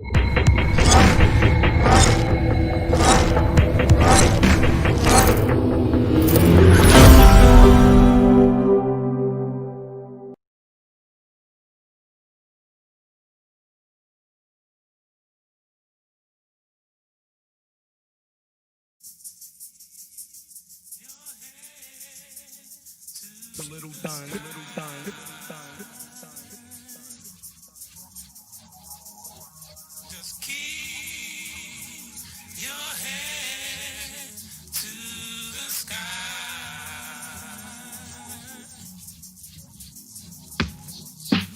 A little time, Just keep your head to the sky.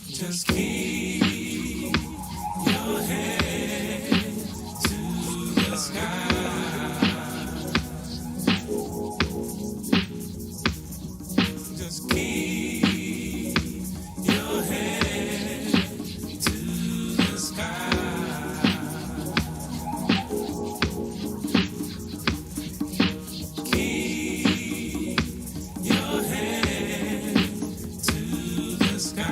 Just keep your head to the sky. Just keep your head to the sky. Keep your head to the sky.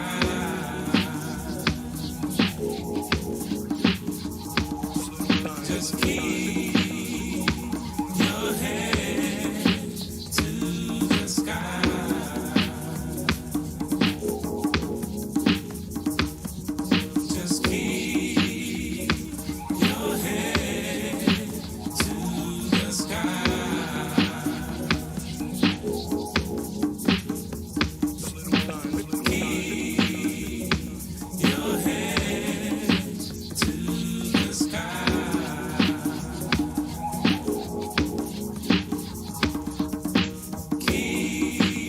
Just keep your head to the sky. Just keep your head to the sky. Keep your head to the sky. Keep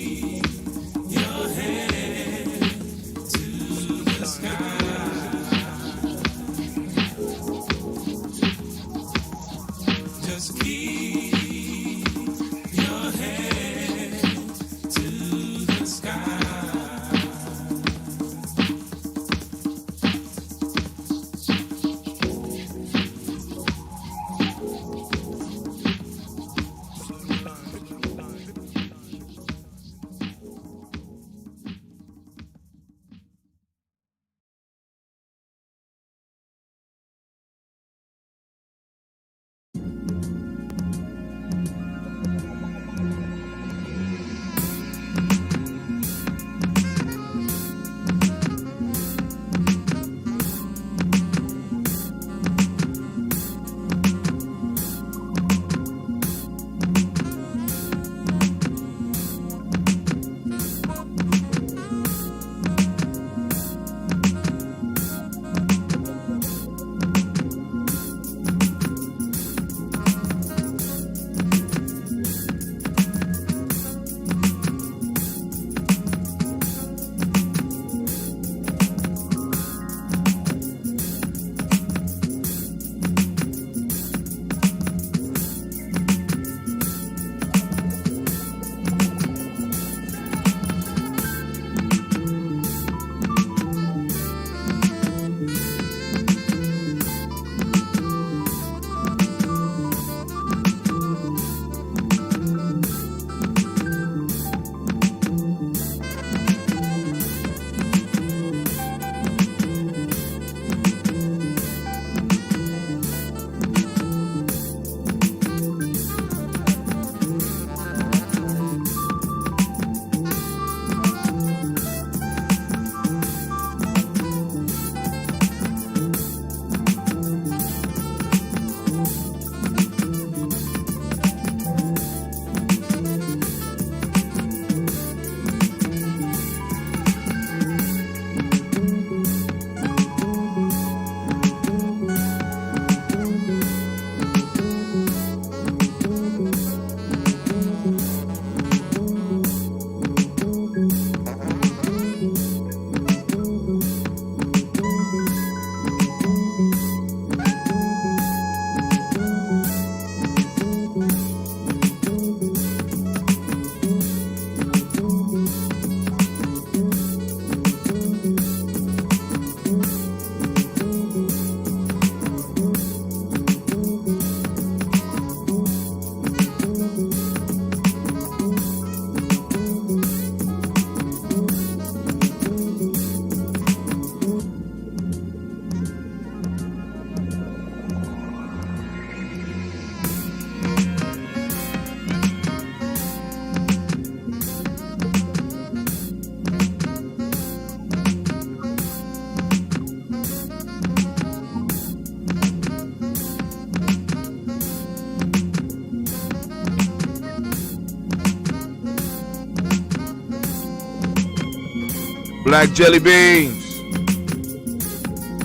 Black Jelly Beans.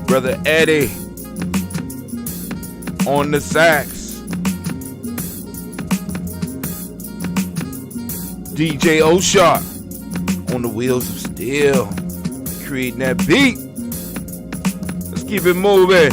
Brother Eddie on the sax. DJ O'Sharp on the wheels of steel, creating that beat. Let's keep it moving.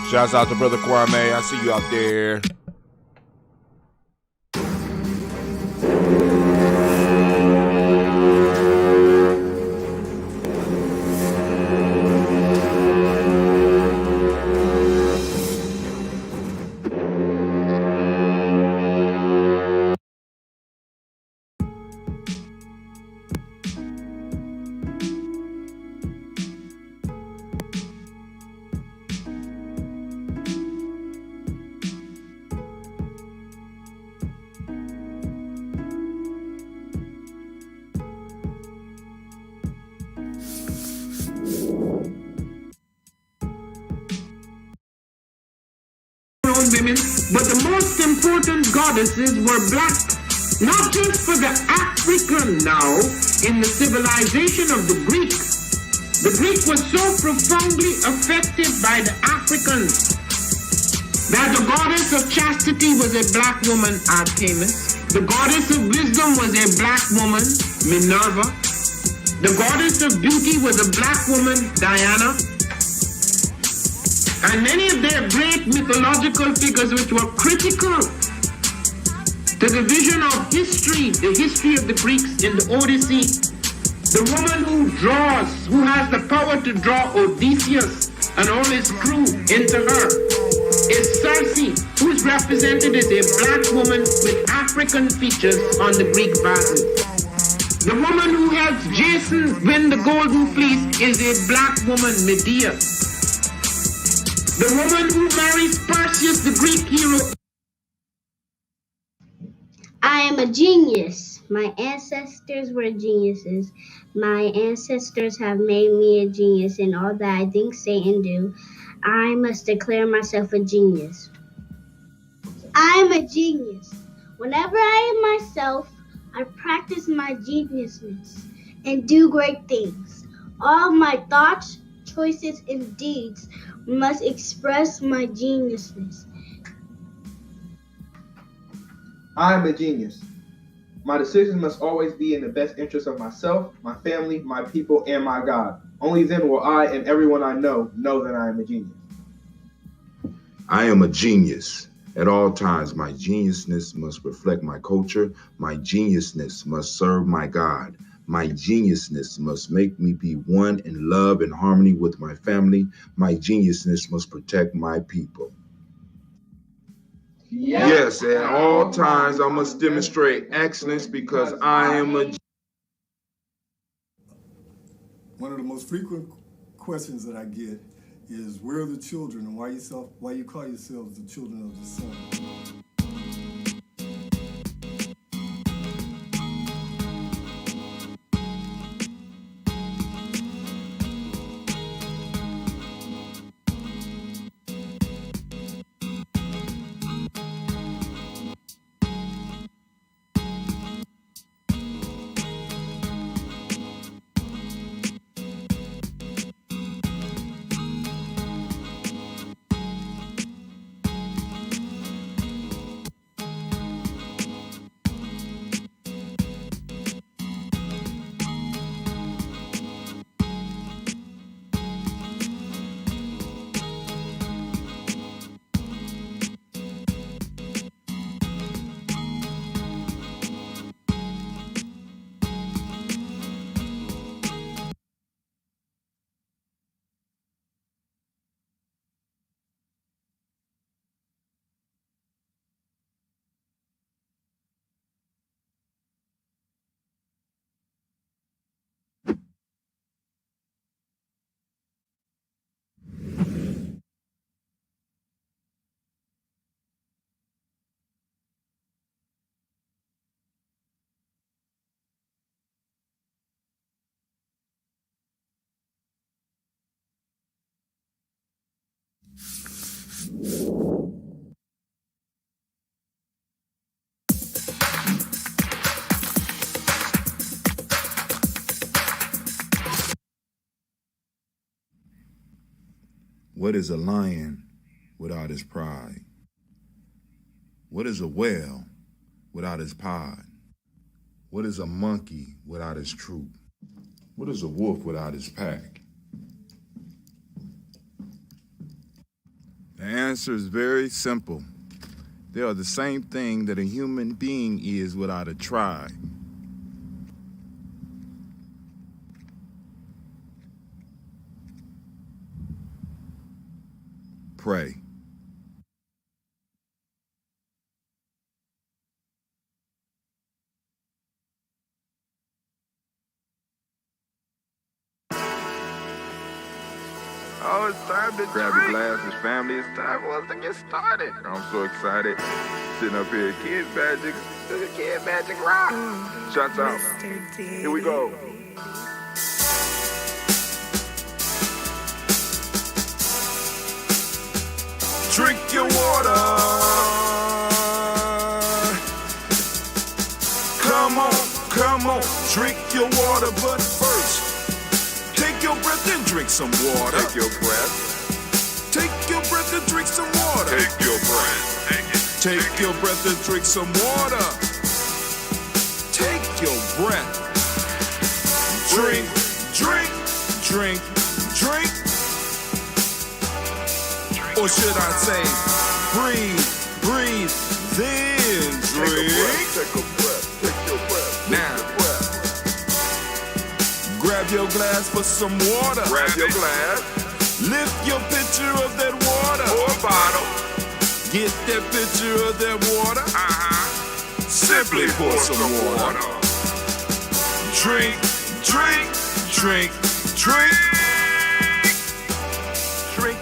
Shouts out to Brother Kwame. I see you out there. Women, but the most important goddesses were black, not just for the African now in the civilization of the Greek. The Greek was so profoundly affected by the Africans that the goddess of chastity was a black woman, Artemis. The goddess of wisdom was a black woman, Minerva. The goddess of beauty was a black woman, Diana. And many of their great mythological figures which were critical to the vision of history, the history of the Greeks in the Odyssey. The woman who draws, who has the power to draw Odysseus and all his crew into her, is Circe, who is represented as a black woman with African features on the Greek vases. The woman who helps Jason win the golden fleece is a black woman, Medea. The woman who marries Perseus, the Greek hero. I am a genius. My ancestors were geniuses. My ancestors have made me a genius in all that I think, say, and do. I must declare myself a genius. I am a genius. Whenever I am myself, I practice my geniusness and do great things. All my thoughts, choices, and deeds must express my geniusness. I am a genius. My decisions must always be in the best interest of myself, my family, my people, and my God. Only then will I and everyone I know that I am a genius. I am a genius. At all times, my geniusness must reflect my culture. My geniusness must serve my God. My geniusness must make me be one in love and harmony with my family. My geniusness must protect my people. Yes, at all times I must demonstrate excellence because I am a... One of the most frequent questions that I get is, where are the children and why you call yourselves the children of the sun? What is a lion without his pride? What is a whale without his pod? What is a monkey without his troop? What is a wolf without his pack? The answer is very simple. They are the same thing that a human being is without a tribe. Pray. Oh, it's time to grab your glasses, family. It's time for us to get started. I'm so excited. Sitting up here, Kid Magic Rock. Shots out. Here we go. Drink your water. Come on, drink your water, but first, take your breath and drink some water. Take your breath. Take your breath and drink some water. Take your breath. Take your breath and drink some water. Take your breath. Drink, drink, drink, drink. Or should I say, breathe, breathe, then drink. Take a breath, take your breath. Now, grab your glass for some water. Grab your glass. Lift your pitcher of that water. Or bottle. Get that pitcher of that water. Simply pour some water. Drink, drink, drink, drink.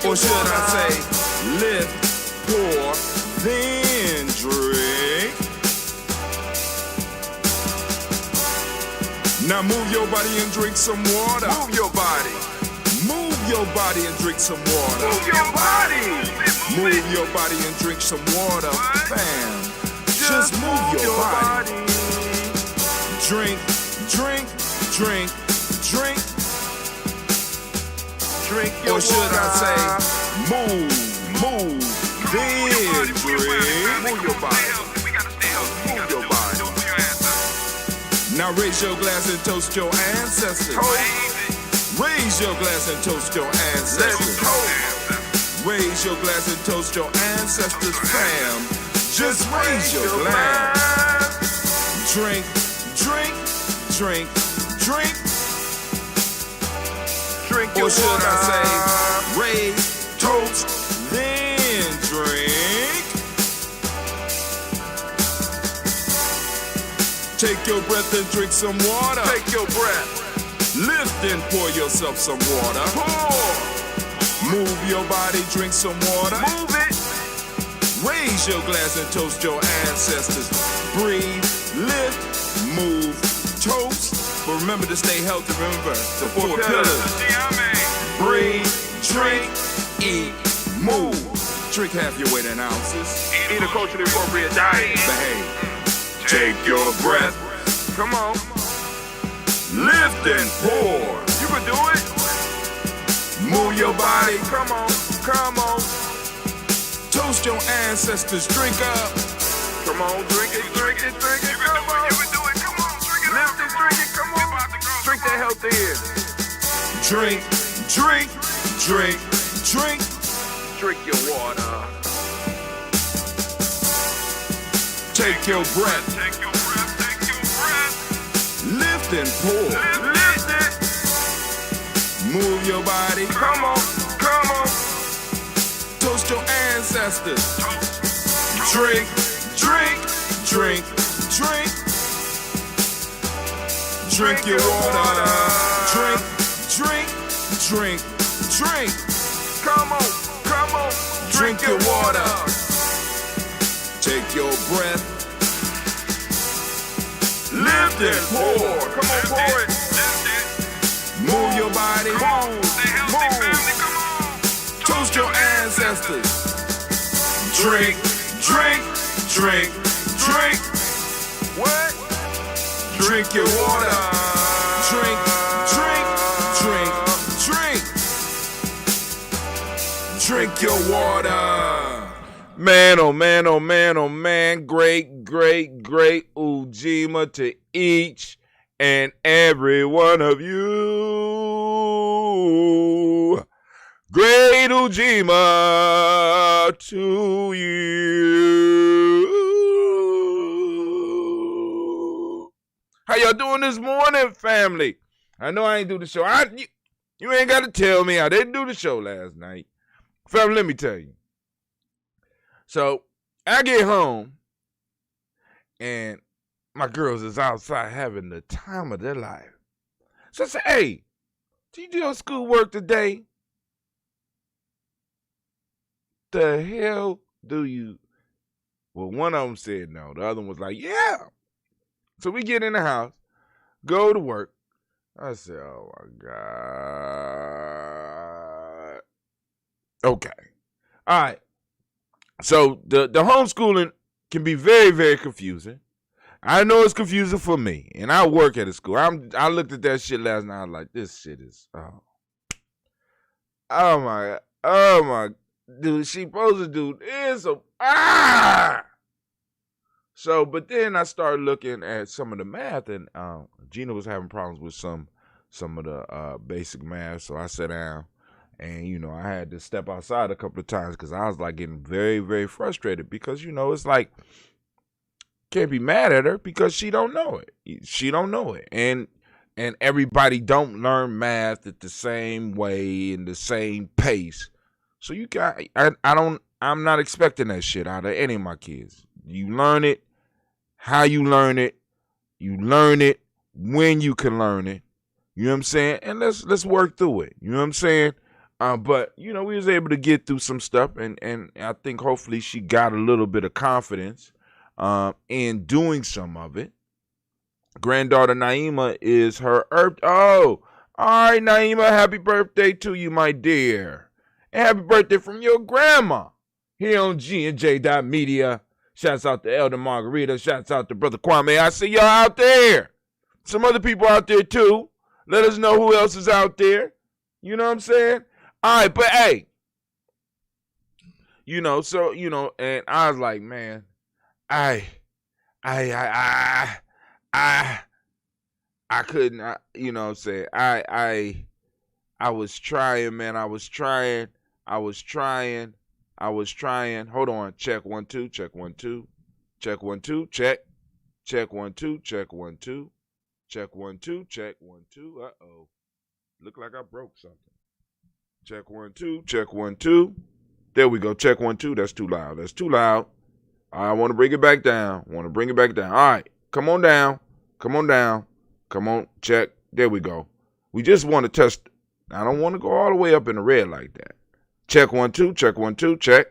Or should I say, lift, pour, then drink. Now move your body and drink some water. Move your body. Move your body and drink some water. Move your body. Move your body and drink some water. Bam. Just move your body. Drink, drink, drink, drink. Drink your or should water. I say, move, then drink. Move your body. Move your body. Now raise your glass and toast your ancestors. Raise your glass and toast your ancestors. Raise your glass and toast your ancestors, fam. Just raise your glass. Drink, drink, drink, drink. Or should I say, raise, toast, then drink. Take your breath and drink some water. Take your breath. Lift and pour yourself some water. Pour. Move your body, drink some water. Move it. Raise your glass and toast your ancestors. Breathe, lift, move, toast. But remember to stay healthy. Remember the four pillars. Breathe, drink, eat, move. Drink half your weight in ounces. Eat a culturally appropriate diet. Behave. Take your breath. Come on. Lift and pour. You can do it. Move your body. Come on. Come on. Toast your ancestors. Drink up. Come on. Drink it. Drink it. Drink it. Come on. You can do it. Come on. Drink it. Lift it. Drink it. Come on. Drink that healthy air. Drink. Drink. Drink. Drink. Drink your water. Take your breath. Take your breath. Take your breath. Lift and pour. Lift it. Move your body. Come on. Come on. Toast your ancestors. Drink. Drink. Drink. Drink. Drink your water. Drink. Drink. Drink. Drink. Come on. Come on. Drink your water. Take your breath. Lift and pour. Come on, pour it. Move your body. Move. Toast your ancestors. Drink, drink, drink, drink. What? Drink your water. Drink, drink, drink, drink. drink your water. Man, oh man, oh man, oh man. Great, great, great Ujima to each and every one of you. Great Ujima to you. How y'all doing this morning, family? I know I ain't do the show. You ain't got to tell me I didn't do the show last night. Family, let me tell you. So I get home, and my girls is outside having the time of their life. So I say, hey, did you do your schoolwork today? The hell do you? Well, one of them said no. The other one was like, yeah. So we get in the house, go to work. I said, oh, my God. Okay. All right. So the homeschooling can be very, very confusing. I know it's confusing for me, and I work at a school. I looked at that shit last night. I was like, this shit is, oh my, dude, she supposed to do this. So, but then I started looking at some of the math, and Gina was having problems with some of the basic math. So I sat down, and I had to step outside a couple of times because I was like getting very, very frustrated because it's like can't be mad at her because she don't know it. She don't know it, and everybody don't learn math at the same way in the same pace. So I'm not expecting that shit out of any of my kids. You learn it. How you learn it when you can learn it. You know what I'm saying? And let's work through it. You know what I'm saying? But we was able to get through some stuff, and I think hopefully she got a little bit of confidence in doing some of it. Granddaughter Naima is her all right, Naima, happy birthday to you, my dear. And happy birthday from your grandma here on GNJMedia. Shouts out to Elder Margarita. Shouts out to Brother Kwame. I see y'all out there. Some other people out there, too. Let us know who else is out there. You know what I'm saying? All right, but hey. And I was like, man, I couldn't, what I'm saying? I was trying, man. I was trying. Hold on. Check 1 2. Check 1 2. Check 1 2. Check. Check 1 2. Check 1 2. Check 1 2. Check 1 2. Uh-oh. Look like I broke something. Check 1 2. Check 1 2. There we go. Check 1 2. That's too loud. That's too loud. I want to bring it back down. All right. Come on down. Come on. Check. There we go. We just want to test. I don't want to go all the way up in the red like that. Check 1 2. Check 1 2. Check.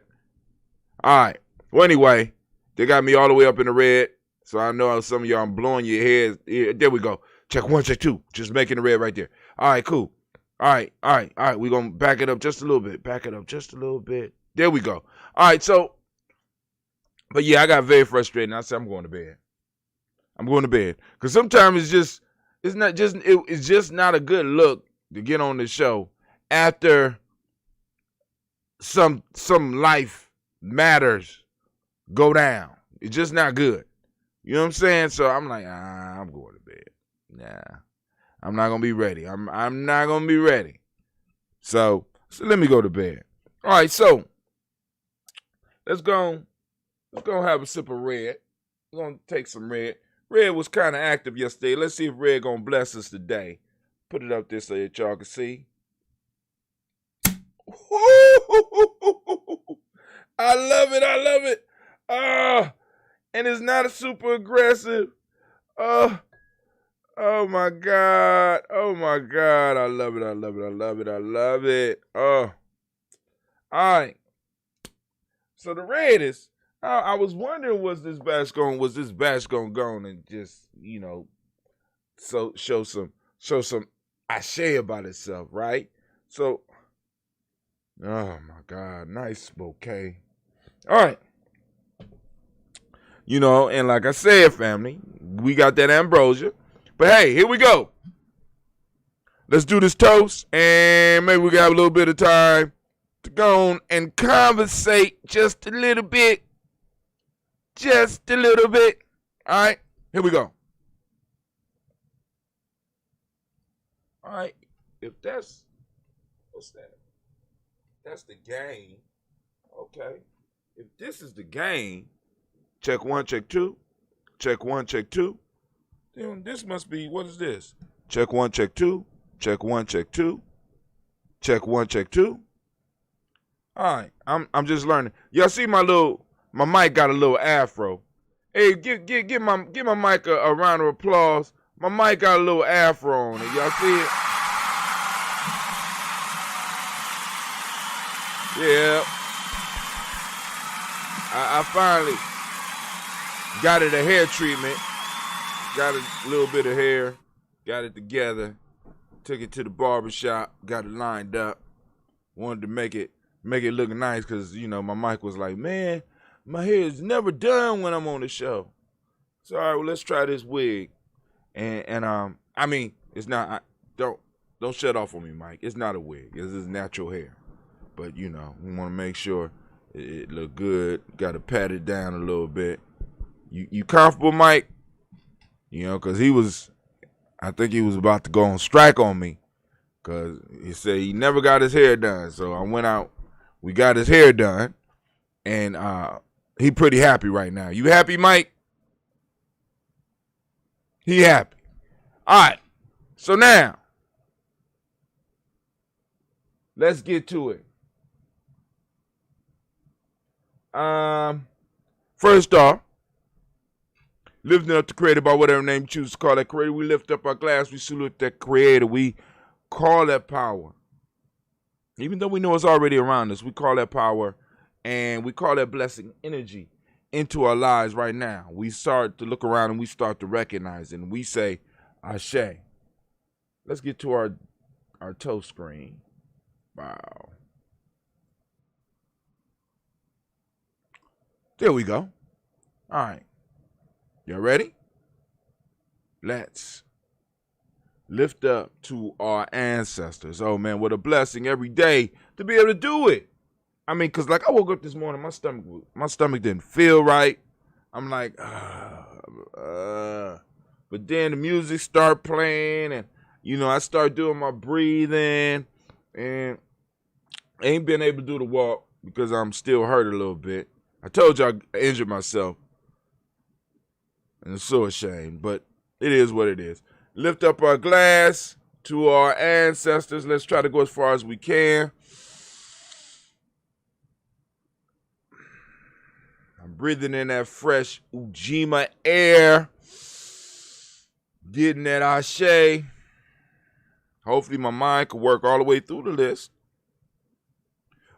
All right. Well, anyway, they got me all the way up in the red. So I know some of y'all, I'm blowing your heads. There we go. Check 1, check 2. Just making the red right there. All right, cool. All right. We're going to back it up just a little bit. There we go. All right. So, but yeah, I got very frustrated. And I said, I'm going to bed. Because sometimes it's just not a good look to get on the show after some life matters go down. It's just not good. You know what I'm saying? So I'm like, I'm going to bed. Nah, I'm not gonna be ready. I'm not gonna be ready. So let me go to bed. All right, so let's go have a sip of red. We're gonna take some red. Red was kind of active yesterday. Let's see if red gonna bless us today. Put it up there so that y'all can see. I love it. And it's not a super aggressive. Oh my God. I love it. Oh. All right. So the red is, I was wondering, was this batch going to go on and just, so show some ashe about itself, right? So, oh my God, nice bouquet. All right. And like I said, family, we got that ambrosia. But hey, here we go. Let's do this toast, and maybe we got a little bit of time to go on and conversate just a little bit. Just a little bit. All right, here we go. All right, if that's, what's that? That's the game. Okay. If this is the game, check one, check two. Check one, check two. Then this must be, what is this? Check one, check two. Check one, check two. Check one, check two. All right, I'm just learning. Y'all see my mic got a little afro. Hey, give my mic a round of applause. My mic got a little afro on it. Y'all see it? Yeah. I finally got it a hair treatment. Got a little bit of hair. Got it together. Took it to the barber shop. Got it lined up. Wanted to make it look nice because, you know, my mic was like, man, my hair is never done when I'm on the show. So, all right, well, let's try this wig. And I mean, it's not, don't shut off on me, Mike. It's not a wig. It's just natural hair. But, you know, we want to make sure it look good. Got to pat it down a little bit. You comfortable, Mike? You know, because I think he was about to go on strike on me. Because he said he never got his hair done. So I went out. We got his hair done. And he pretty happy right now. You happy, Mike? He happy. All right. So now, let's get to it. First off, lifting up the creator by whatever name you choose to call that creator. We lift up our glass. We salute that creator. We call that power. Even though we know it's already around us, we call that power and we call that blessing energy into our lives right now. We start to look around and we start to recognize it. And we say, Ashe. Let's get to our toast screen. Wow. There we go. All right. Y'all ready? Let's lift up to our ancestors. Oh, man, what a blessing every day to be able to do it. I mean, because, like, I woke up this morning, my stomach didn't feel right. I'm like, but then the music start playing, and, you know, I start doing my breathing, and I ain't been able to do the walk because I'm still hurt a little bit. I told you I injured myself, and it's so ashamed, but it is what it is. Lift up our glass to our ancestors. Let's try to go as far as we can. I'm breathing in that fresh Ujima air. Getting that Ashe. Hopefully my mind can work all the way through the list.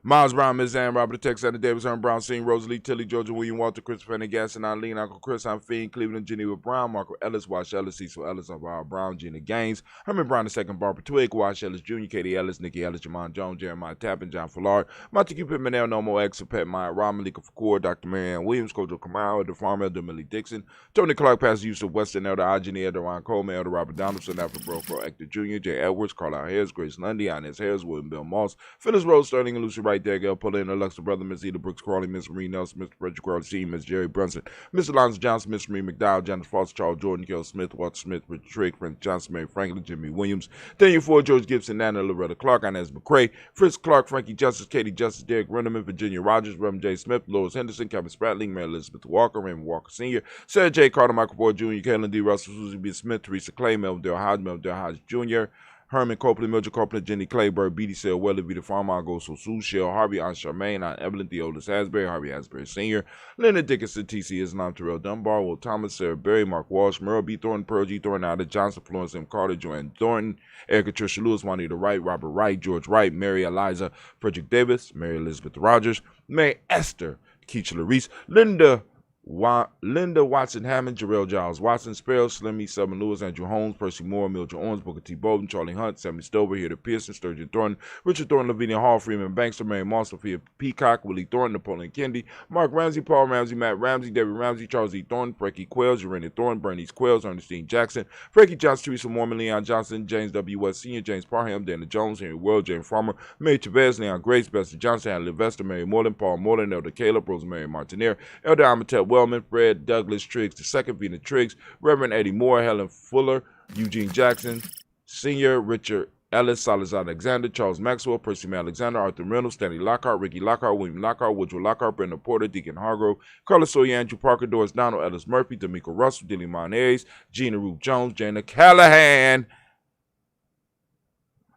Miles Brown, Ms. Ann, Robert Tex, Anna Davis, Herman Brown, Singh, Rosalie, Tilly, Georgia, William, Walter, Christopher, Fanny, Gaston, Eileen, Uncle Chris, I'm Fiend, Cleveland, Geneva Brown, Marco Ellis, Wash Ellis, Cecil Ellis, Alvaro Brown, Gina Gaines, Herman Brown II, Barbara Twig, Wash Ellis Jr., Katie Ellis, Nikki Ellis, Jamon Jones, Jeremiah Tappan, John Fallard, Montague Pittman, Nomo X, Pet Meyer, Ron Malika Fakour, Dr. Marianne Williams, Kojo Kamau, the Farmer, Elder Millie Dixon, Tony Clark, Pastor Yusuf Weston, Elder Ajani, Elder Ron Coleman, Elder Robert Donaldson, Alfred Brofro, Hector Jr., Jay Edwards, Carlisle Harris, Grace Lundy, Inez Harris, William Bill Moss, Phyllis Rose, Sterling and Lucy Wright, Dagger, Paulina, Alexa Brother, Miss Eda Brooks Crawley, Miss Marie Nelson, Mr. Frederick Crawley, C, Miss Jerry Brunson, Miss Alonzo Johnson, Miss Marie McDowell, Janice Foster, Charles Jordan, Gail Smith, Walter Smith, Richard Trigg, Frank Johnson, Mary Franklin, Jimmy Williams, Daniel Ford, George Gibson, Nana Loretta Clark, Inez McCrae, Fritz Clark, Frankie Justice, Katie Justice, Derek Renderman, Virginia Rogers, Reverend J. Smith, Lois Henderson, Kevin Spratling, Mary Elizabeth Walker, Raymond Walker Sr., Sarah J. Carter, Michael Boyd Jr., Caitlin D. Russell, Susie B. Smith, Teresa Clay, Melville Hodge Jr., Herman Copeland, Mildred Copeland, Jenny Clayburg, B.D. Sale, Weather, Vita Farmer, Go So Sue, Shell, Harvey, Aunt Charmaine, Aunt Evelyn, Theodis Hasbury, Harvey Hasbury Sr., Leonard Dickinson, T.C. Islam, Terrell Dunbar, Will Thomas, Sarah Berry, Mark Walsh, Merle B. Thornton, Pearl G. Thornton, Ada Johnson, Florence M. Carter, Joanne Thornton, Erica Tricia Lewis, Juanita Wright, Robert Wright, George Wright, Mary Eliza, Frederick Davis, Mary Elizabeth Rogers, Mary Esther, Keisha Reese, Linda Linda Watson Hammond, Jarrell Giles Watson, Sparrow, Slimmy, Southern Lewis, Andrew Holmes, Percy Moore, Mildred Owens, Booker T. Bolden, Charlie Hunt, Sammy Stover, Heather Pearson, Sturgeon Thornton, Richard Thornton, Lavinia Hall, Freeman Bankster, Mary Moss, Sophia Peacock, Willie Thornton, Napoleon Kennedy, Mark Ramsey, Paul Ramsey, Matt Ramsey, David Ramsey, Charles E. Thornton, Brecky Quells, Urania Thornton, Bernice Quells, Ernestine Jackson, Frankie Johnson, Teresa Mormon, Leon Johnson, James W. West Sr., James Parham, Dana Jones, Henry World, James Farmer, Mary Chavez, Leon Grace, Bester Johnson, Hadley Vester, Mary Moreland, Paul Moreland, Elder Caleb, Rosemary Martinier, Elder Amatep Wellman, Fred Douglas Triggs II, Vina Triggs, Reverend Eddie Moore, Helen Fuller, Eugene Jackson, Sr., Richard Ellis, Silas Alexander, Charles Maxwell, Percy May Alexander, Arthur Reynolds, Stanley Lockhart, Ricky Lockhart, William Lockhart, Woodrow Lockhart, Brenda Porter, Deacon Hargrove, Carlos Sawyer, Andrew Parker, Doris Donald, Ellis Murphy, D'Amico Russell, Dilly Monaes, Gina Ruth Jones, Jana Callahan.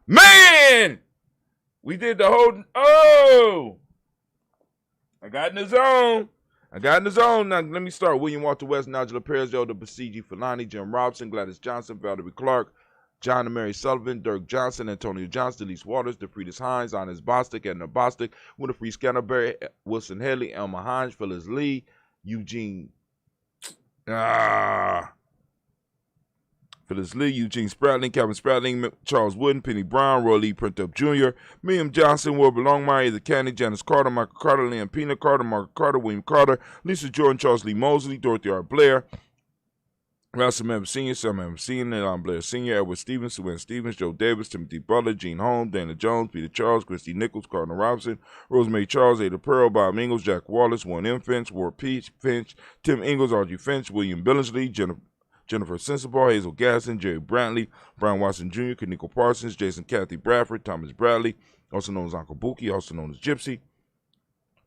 Man! We did the whole... Oh! I got in the zone. Now, let me start. William Walter West, Nigel Perez, Elder Basiji Fulani, Jim Robson, Gladys Johnson, Valerie Clark, John and Mary Sullivan, Dirk Johnson, Antonio Johnson, Delise Waters, DeFridas Hines, Honest Bostic, Edna Bostic, Winifred Scanterbury, Wilson Headley, Elma Hines, Phyllis Lee, Eugene Spratling, Calvin Spratling, Charles Wooden, Penny Brown, Roy Lee Printup Jr., William Johnson, Wilbur Longmire, Either Candy, Janice Carter, Michael Carter, Liam Pina Carter, Margaret Carter, William Carter, Lisa Jordan, Charles Lee Mosley, Dorothy R. Blair, Russell Member Sr., Sam Member Sr., Elon Blair Sr., Edward Stevens, Sue Stevens, Joe Davis, Timothy Butler, Gene Holmes, Dana Jones, Peter Charles, Christy Nichols, Cardinal Robinson, Rosemary Charles, Ada Pearl, Bob Ingalls, Jack Wallace, Warren M. Finch, Ward Peach Finch, Tim Ingalls, Archie Finch, William Billingsley, Jennifer Sensabaugh, Hazel Gasson, Jerry Brantley, Brian Watson Jr., Kaniko Parsons, Jason Kathy Bradford, Thomas Bradley, also known as Uncle Buki, also known as Gypsy,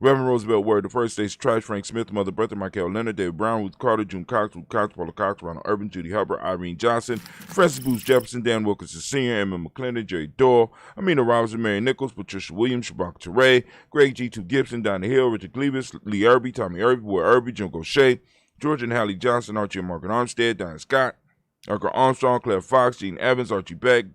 Reverend Roosevelt Word, the First State's Trash, Frank Smith, Mother Bertha, Michael Leonard, David Brown, Ruth Carter, June Cox, Ruth Cox, Paula Cox, Ronald Urban, Judy Hubbard, Irene Johnson, Francis Booth Jefferson, Dan Wilkinson Sr., Emma McClendon, Jerry Doyle, Amina Robinson, Mary Nichols, Patricia Williams, Shabaka Teray, Greg G2 Gibson, Donna Hill, Richard Cleavis, Lee Irby, Tommy Irby, Boy Irby, Jim Gaucher, George and Hallie Johnson, Archie and Margaret Armstead, Diane Scott, Erica Armstrong, Claire Fox, Gene Evans, Archie Beck,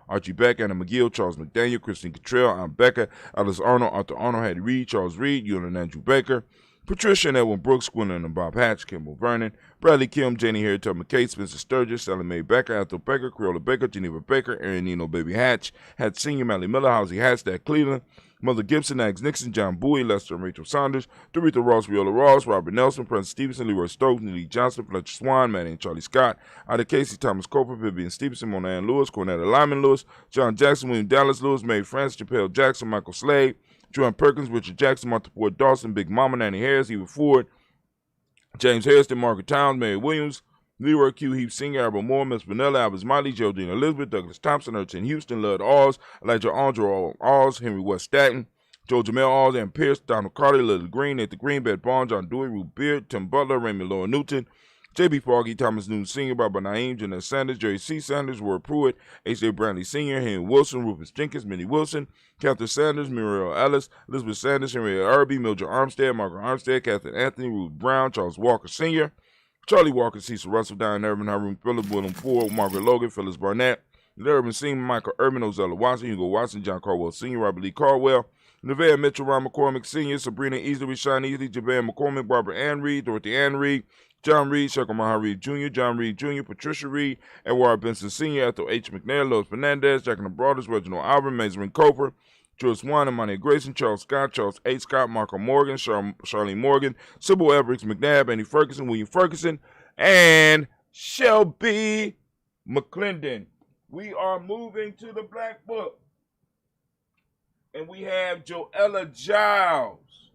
Archie Beck, Anna McGill, Charles McDaniel, Christine Cottrell, Ann Becker, Alice Arnold, Arthur Arnold, Hattie Reed, Charles Reed, Ewan and Andrew Baker, Patricia and Edwin Brooks, Gwendolyn and Bob Hatch, Kimball Vernon, Bradley Kim, Janie Harry, Tubman McKay, Spencer Sturgis, Sally Mae Becker, Ethel Baker, Creola Baker, Geneva Baker, Aaron Nino Baby Hatch, Hatch Senior, Mally Miller, Housie Hatch, Dad Cleveland, Mother Gibson, Ags Nixon, John Bowie, Lester and Rachel Saunders, Doretha Ross, Viola Ross, Robert Nelson, Prince Stevenson, Leroy Stokes, Neely Johnson, Fletcher Swan, Manny and Charlie Scott, Ida Casey, Thomas Coper, Vivian Stevenson, Mona Ann Lewis, Cornetta Lyman Lewis, John Jackson, William Dallas Lewis, Mary France, Chappelle Jackson, Michael Slade, Joanne Perkins, Richard Jackson, Martha Ford Dawson, Big Mama, Nanny Harris, Eva Ford, James Hairston, Margaret Towns, Mary Williams, Leroy Q. Heath Sr., Albert Moore, Miss Vanilla, Albert Miley, Geraldine Elizabeth, Douglas Thompson, Urchin Houston, Lud Alls, Elijah Andrew Alls, Henry West Staten, Joe Jamel Alls, Ann Pierce, Donald Carter, Lily Green, Nathan Green, Beth Barnes, John Dewey, Ruth Beard, Tim Butler, Raymond Laura Newton, J.B. Foggy, Thomas Newton Sr., Barbara Naeem, Jeanette Sanders, Jerry C. Sanders, Ward Pruitt, H.J. Brantley Sr., Henry Wilson, Rufus Jenkins, Minnie Wilson, Catherine Sanders, Muriel Ellis, Elizabeth Sanders, Henrietta Irby, Mildred Armstead, Margaret Armstead, Catherine Anthony, Ruth Brown, Charles Walker Sr., Charlie Walker, Cecil Russell, Diane Irvin, Haroon Phillips, William Ford, Margaret Logan, Phyllis Barnett, Urban Seaman, Michael Urban, Ozella Watson, Hugo Watson, John Caldwell Sr., Robert Lee Caldwell, Nevaeh Mitchell, Ron McCormick Sr., Sabrina Easley, Sean Easley, Javan McCormick, Barbara Ann Reed, Dorothy Ann Reed, John Reed, Shekel Maha Reed Jr., John Reed Jr., Patricia Reed, Edward Benson Sr., Ethel H. McNair, Lois Fernandez, Jack and the Brothers, Reginald Albert, Mazerin Coper, George Swan, Imani Grayson, Charles Scott, Charles H. Scott, Marco Morgan, Charlene Morgan, Sybil Everett McNabb, Andy Ferguson, William Ferguson, and Shelby McClendon. We are moving to the Black Book. And we have Joella Giles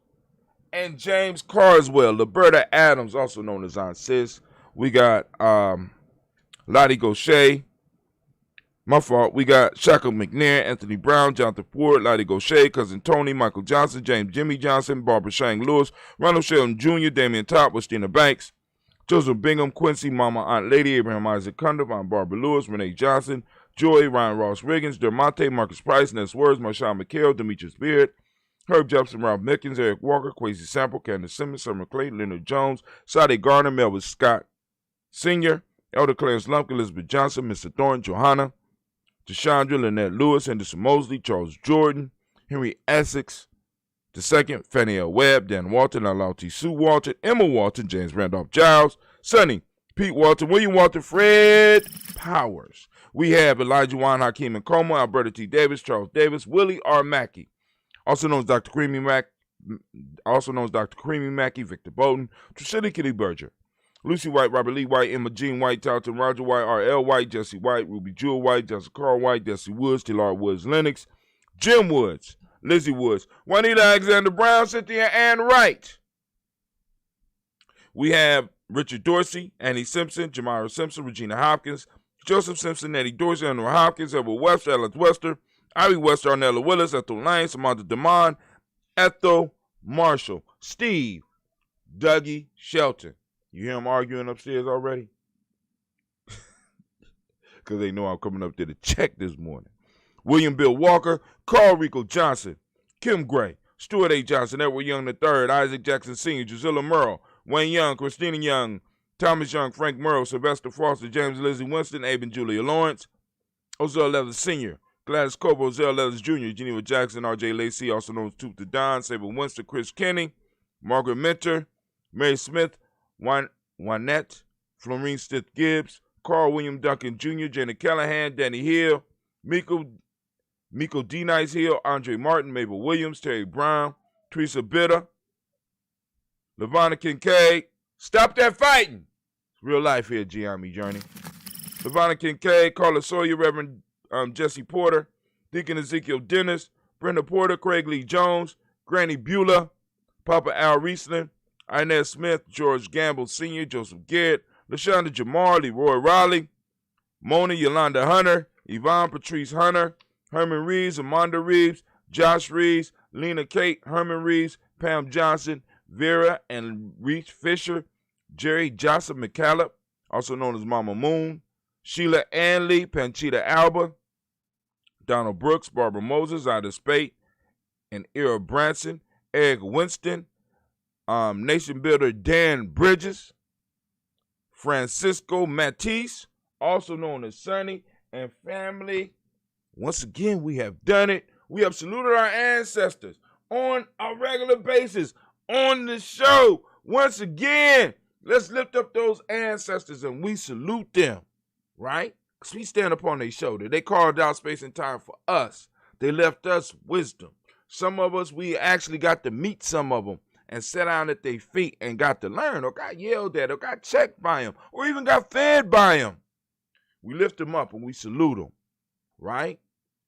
and James Carswell, Liberta Adams, also known as Aunt Sis. We got Lottie Gaucher. We got Shaka McNair, Anthony Brown, Jonathan Ford, Lottie Gaucher, Cousin Tony, Michael Johnson, James Jimmy Johnson, Barbara Shang Lewis, Ronald Sheldon Jr., Damian Top, Westina Banks, Joseph Bingham, Quincy, Mama, Aunt Lady, Abraham Isaac Cundiff, Aunt Barbara Lewis, Renee Johnson, Joy, Ryan Ross Riggins, Dermonte, Marcus Price, Ness Words, Marshawn McHale, Demetrius Beard, Herb Jepson, Ralph Mickens, Eric Walker, Quasi Sample, Candace Simmons, Summer Clay, Leonard Jones, Sade Garner, Melvin Scott Sr., Elder Clarence Lumpkin, Elizabeth Johnson, Mr. Thornton, Johanna, Deshandra, Lynette Lewis, Henderson Mosley, Charles Jordan, Henry Essex, The second, Fannie L. Webb, Dan Walton, Alauti Sue Walton, Emma Walton, James Randolph Giles, Sonny, Pete Walton, William Walton, Fred Powers. We have Elijah Juan Hakeem and Coma, Alberta T. Davis, Charles Davis, Willie R. Mackey, also known as Dr. Creamy Mackey, Victor Bowden, Trisha Kitty Berger, Lucy White, Robert Lee White, Emma Jean White, Talton Roger White, R.L. White, Jesse White, Ruby Jewel White, Jessica Carl White, Desi Woods, Taylor Woods Lennox, Jim Woods, Lizzie Woods, Juanita Alexander Brown, Cynthia Ann Wright. We have Richard Dorsey, Annie Simpson, Jamira Simpson, Regina Hopkins, Joseph Simpson, Eddie Dorsey, Andrew Hopkins, Edward Webster, Alex Wester, Ivy Wester, Arnella Willis, Ethel Lane, Samantha DeMond, Ethel Marshall, Steve, Dougie Shelton. You hear them arguing upstairs already? Because they know I'm coming up there to check this morning. William Bill Walker, Carl Rico Johnson, Kim Gray, Stuart A. Johnson, Edward Young III, Isaac Jackson Sr., Drusilla Merle, Wayne Young, Christina Young, Thomas Young, Frank Merle, Sylvester Foster, James Lizzie Winston, Abe and Julia Lawrence, Ozell Leathers Sr., Gladys Cobo, Ozell Leathers Jr., Geneva Jackson, R.J. Lacey, also known as Tooth the Don, Saber Winston, Chris Kenny, Margaret Minter, Mary Smith, Juanette, Florine Stith Gibbs, Carl William Duncan Jr., Janet Callahan, Danny Hill, Miko D. Nice Hill, Andre Martin, Mabel Williams, Terry Brown, Teresa Bitter, LaVonna Kincaid. Stop that fighting. It's real life here, GNJMedia Journey. LaVonna Kincaid, Carla Sawyer, Reverend Jesse Porter, Deacon Ezekiel Dennis, Brenda Porter, Craig Lee Jones, Granny Beulah, Papa Al Riesling, Inez Smith, George Gamble Sr., Joseph Garrett, LaShonda Jamar, Leroy Riley, Mona Yolanda Hunter, Yvonne Patrice Hunter, Herman Reeves, Amanda Reeves, Josh Reeves, Lena Kate, Herman Reeves, Pam Johnson, Vera and Reach Fisher, Jerry Joseph McCallop, also known as Mama Moon, Sheila Anley, Panchita Alba, Donald Brooks, Barbara Moses, Ida Spate, and Ira Branson, Eric Winston, Nation Builder Dan Bridges, Francisco Matisse, also known as Sonny, and family. Once again, we have done it. We have saluted our ancestors on a regular basis on the show. Once again, let's lift up those ancestors and we salute them, right? Because we stand upon their shoulder. They carved out space and time for us. They left us wisdom. Some of us, we actually got to meet some of them and sat down at their feet and got to learn or got yelled at or got checked by them or even got fed by them. We lift them up and we salute them, right?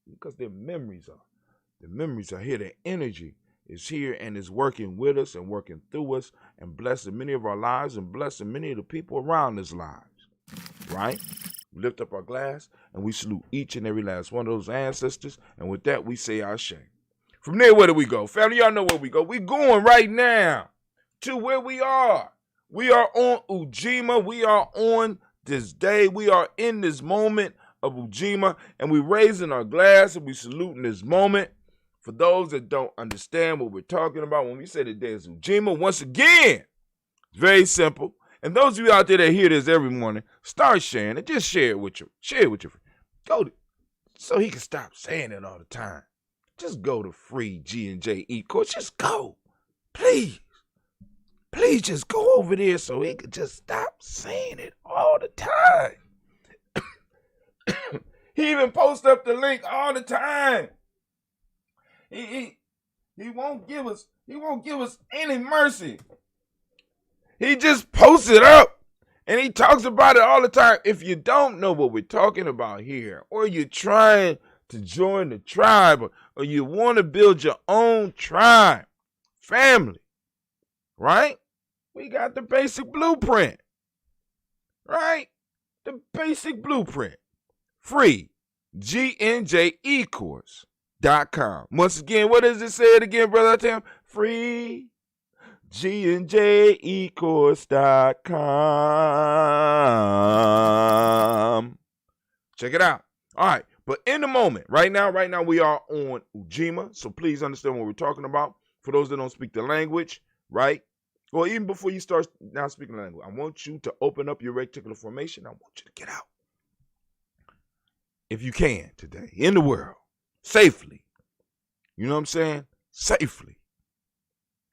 Because their memories are. The memories are here. Their energy is here and is working with us and working through us and blessing many of our lives and blessing many of the people around us lives, right? We lift up our glass and we salute each and every last one of those ancestors. And with that, we say our shame. From there, where do we go? Family, y'all know where we go. We going right now to where we are. We are on Ujima. We are on this day. We are in this moment of Ujima, and we raising our glass and we saluting this moment. For those that don't understand what we're talking about when we say the day is Ujima, once again, it's very simple. And those of you out there that hear this every morning, start sharing it. Just share it with your friend. Go to, so he can stop saying it all the time. Just go to free GNJE course. Just go. Please. Please just go over there so he can just stop saying it all the time. He even posts up the link all the time. He won't give us any mercy. He just posts it up and he talks about it all the time. If you don't know what we're talking about here, or you're trying to join the tribe, or you want to build your own tribe, family, right? We got the basic blueprint, right? The basic blueprint. Free GNJEcourse.com. Once again, what does it say it again, Brother Tim? Free GNJEcourse.com. Check it out. All right. But in the moment, right now we are on Ujima. So please understand what we're talking about. For those that don't speak the language, right? Or even before you start now speaking the language, I want you to open up your reticular formation. I want you to get out. If you can today, in the world, safely. You know what I'm saying? Safely.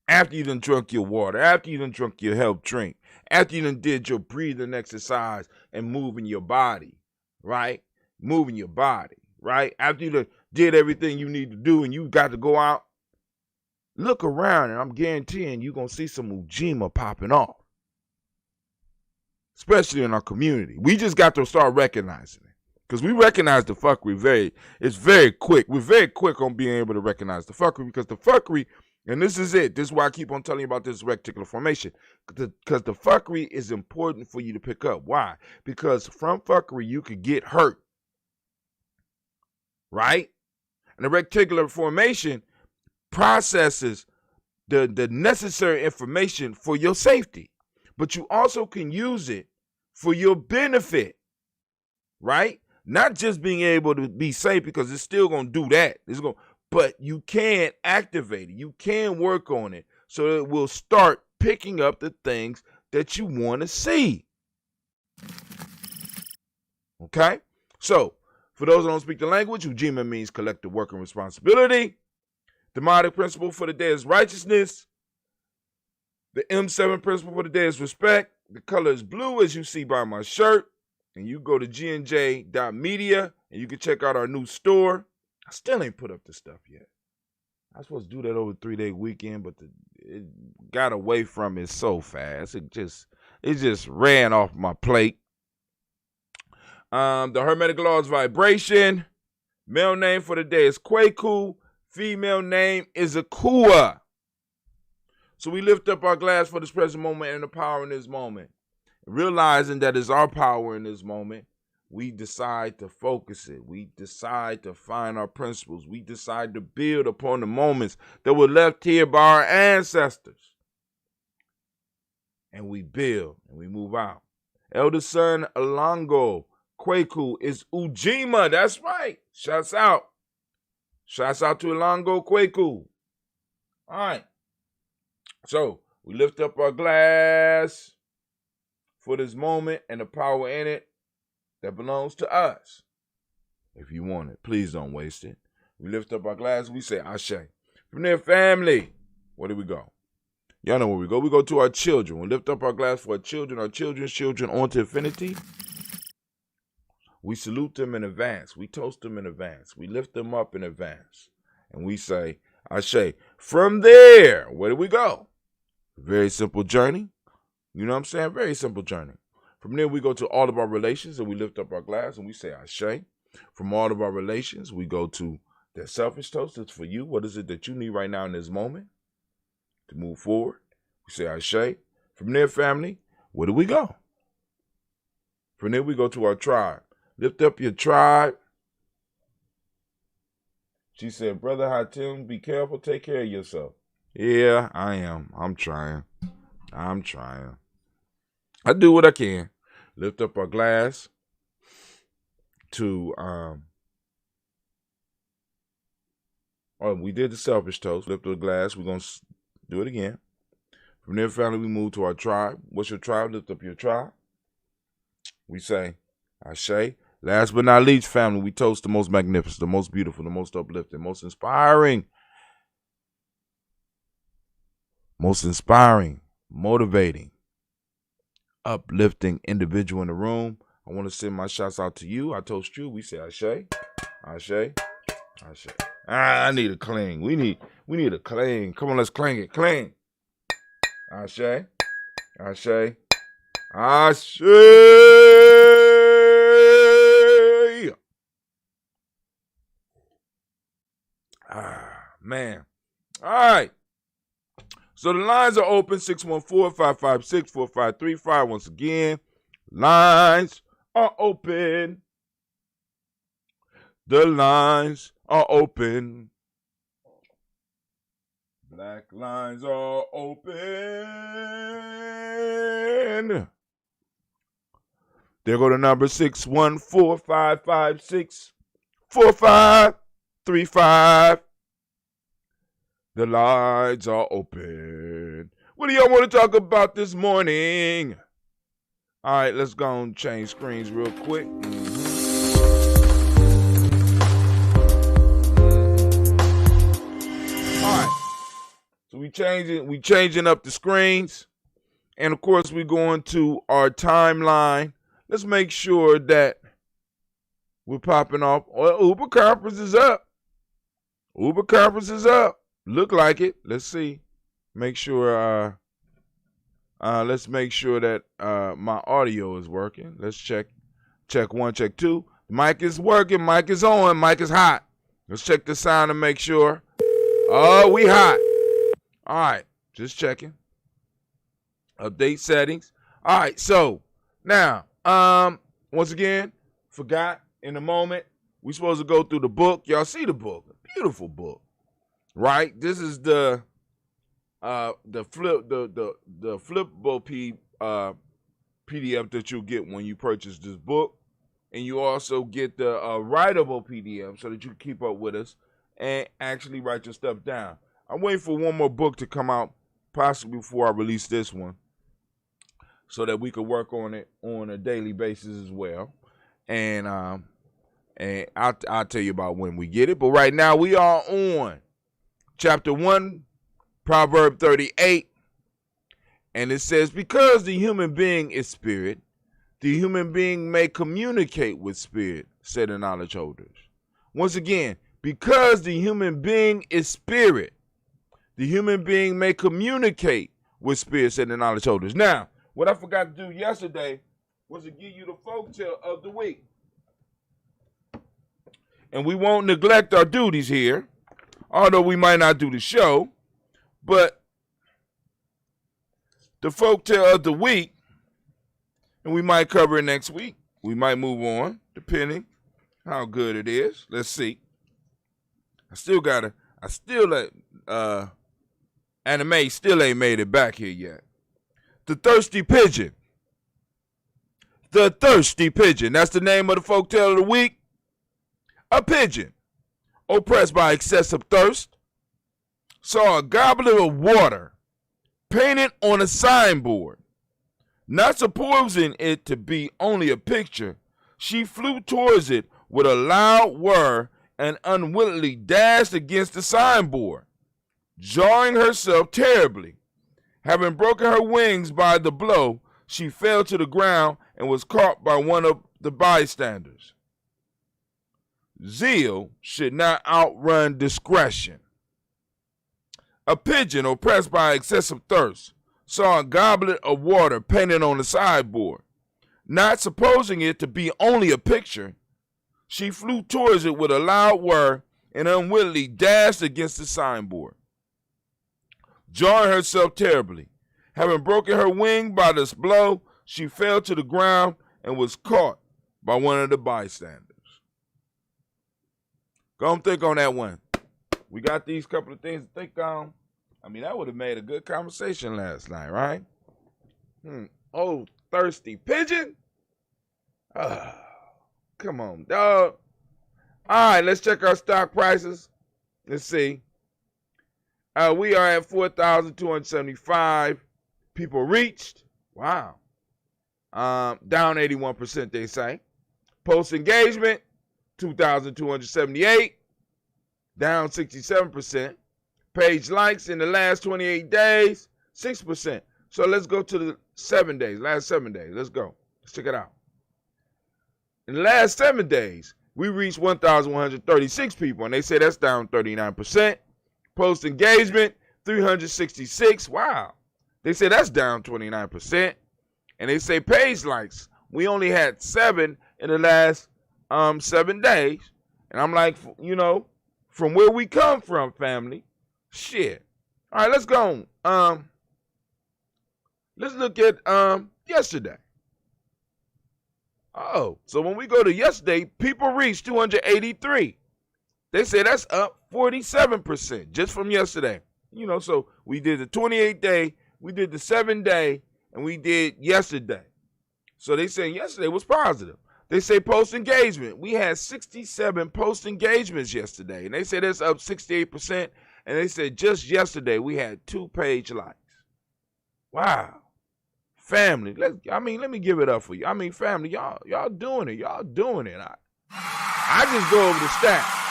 After you done drunk your water, after you done drunk your health drink, after you done did your breathing exercise and moving your body, right? Moving your body, right? After you done did everything you need to do and you got to go out, look around and I'm guaranteeing you're going to see some Ujima popping off, especially in our community. We just got to start recognizing it because we recognize the fuckery it's very quick. We're very quick on being able to recognize the fuckery because the fuckery, and this is it. This is why I keep on telling you about this reticular formation. Because the fuckery is important for you to pick up. Why? Because from fuckery, you could get hurt. Right? And the reticular formation processes the necessary information for your safety. But you also can use it for your benefit. Right? Not just being able to be safe because it's still going to do that. But you can activate it. You can work on it so it will start picking up the things that you want to see. Okay? So, for those who don't speak the language, Ujima means collective work and responsibility. The demonic principle for the day is righteousness. The M7 principle for the day is respect. The color is blue, as you see by my shirt. And you go to GNJMedia, and you can check out our new store. I still ain't put up the stuff yet. I was supposed to do that over 3-day weekend, but it got away from it so fast. It just ran off my plate. The Hermetic law is vibration. Male name for the day is Kwaku. Female name is Akua. So we lift up our glass for this present moment and the power in this moment. Realizing that it's our power in this moment, we decide to focus it. We decide to find our principles. We decide to build upon the moments that were left here by our ancestors. And we build and we move out. Elder son Alongo Kwaku is Ujima. That's right. Shouts out. Shouts out to Alongo Kwaku. All right. So we lift up our glass for this moment and the power in it that belongs to us. If you want it, please don't waste it. We lift up our glass, we say Ashe. From there, family, where do we go? Y'all know where we go. We go to our children. We lift up our glass for our children's children on to infinity. We salute them in advance. We toast them in advance. We lift them up in advance. And we say Ashe. From there, where do we go? Very simple journey. You know what I'm saying? Very simple journey. From there, we go to all of our relations and we lift up our glass and we say Ashe. From all of our relations, we go to the selfish toast. It's for you. What is it that you need right now in this moment to move forward? We say Ashe. From there, family, where do we go? From there, we go to our tribe. Lift up your tribe. She said, Brother Hatim, be careful. Take care of yourself. Yeah, I am. I'm trying. I do what I can. Lift up our glass to, we did the selfish toast. Lift up the glass. We're going to do it again. From there, family, we move to our tribe. What's your tribe? Lift up your tribe. We say, Ashe. Last but not least, family, we toast the most magnificent, the most beautiful, the most uplifting, most inspiring, motivating, uplifting individual in the room. I want to send my shouts out to you. I toast you. We say Ashe, Ashe, Ashe. I need a cling. We need a cling. Come on, let's cling it. Cling. Ashe, Ashe, Ashe. Man. All right. So the lines are open, 614-556-4535. Once again, lines are open. The lines are open. Black lines are open. There go the number 614-556-4535. The lines are open. What do y'all want to talk about this morning? All right, let's go and change screens real quick. All right. So we changing up the screens. And of course, we going to our timeline. Let's make sure that we're popping off. Uber conference is up. Uber conference is up. Look like it. Let's see. Make sure. Let's make sure that my audio is working. Let's check. Check 1, check 2. Mic is working. Mic is on. Mic is hot. Let's check the sound and make sure. Oh, we hot. All right. Just checking. Update settings. All right. So now, once again, forgot in a moment. We supposed to go through the book. Y'all see the book? A beautiful book, right? This is the flippable PDF that you'll get when you purchase this book, and you also get the writable PDF so that you can keep up with us and actually write your stuff down. I'm waiting for one more book to come out, possibly before I release this one, so that we could work on it on a daily basis as well. And I'll tell you about when we get it. But right now we are on chapter 1, Proverb 38. And it says, because the human being is spirit, the human being may communicate with spirit, said the knowledge holders. Once again, because the human being is spirit, the human being may communicate with spirit, said the knowledge holders. Now, what I forgot to do yesterday was to give you the folktale of the week. And we won't neglect our duties here, although we might not do the show, but the folktale of the week, and we might cover it next week. We might move on, depending how good it is. Let's see. Anime still ain't made it back here yet. The Thirsty Pigeon. The Thirsty Pigeon. That's the name of the folktale of the week. A pigeon, oppressed by excessive thirst, saw a goblet of water painted on a signboard. Not supposing it to be only a picture, she flew towards it with a loud whir and unwillingly dashed against the signboard, jarring herself terribly. Having broken her wings by the blow, she fell to the ground and was caught by one of the bystanders. Zeal should not outrun discretion. A pigeon, oppressed by excessive thirst, saw a goblet of water painted on the sideboard. Not supposing it to be only a picture, she flew towards it with a loud whir and unwillingly dashed against the signboard, jarring herself terribly. Having broken her wing by this blow, she fell to the ground and was caught by one of the bystanders. Go and think on that one. We got these couple of things to think on. I mean, that would have made a good conversation last night, right? Oh, thirsty pigeon? Come on, dog. All right, let's check our stock prices. Let's see. We are at 4,275 people reached. Wow. Down 81%, they say. Post engagement, 2,278, down 67%. Page likes in the last 28 days, 6%. So let's go to the last 7 days. Let's go. Let's check it out. In the last 7 days, we reached 1,136 people, and they say that's down 39%. Post engagement, 366. Wow. They say that's down 29%. And they say page likes, we only had 7 in the last 7 days. And I'm like, from where we come from, family, shit. All right, let's go. Let's look at yesterday. Oh, so when we go to yesterday, people reached 283. They say that's up 47% just from yesterday. So we did the 28-day, we did the 7-day, and we did yesterday. So they say yesterday was positive. They say post engagement. We had 67 post engagements yesterday, and they say that's up 68%. And they said just yesterday we had 2 page likes. Wow. Family, let me give it up for you. I mean, family, y'all doing it. Y'all doing it. I just go over the stats.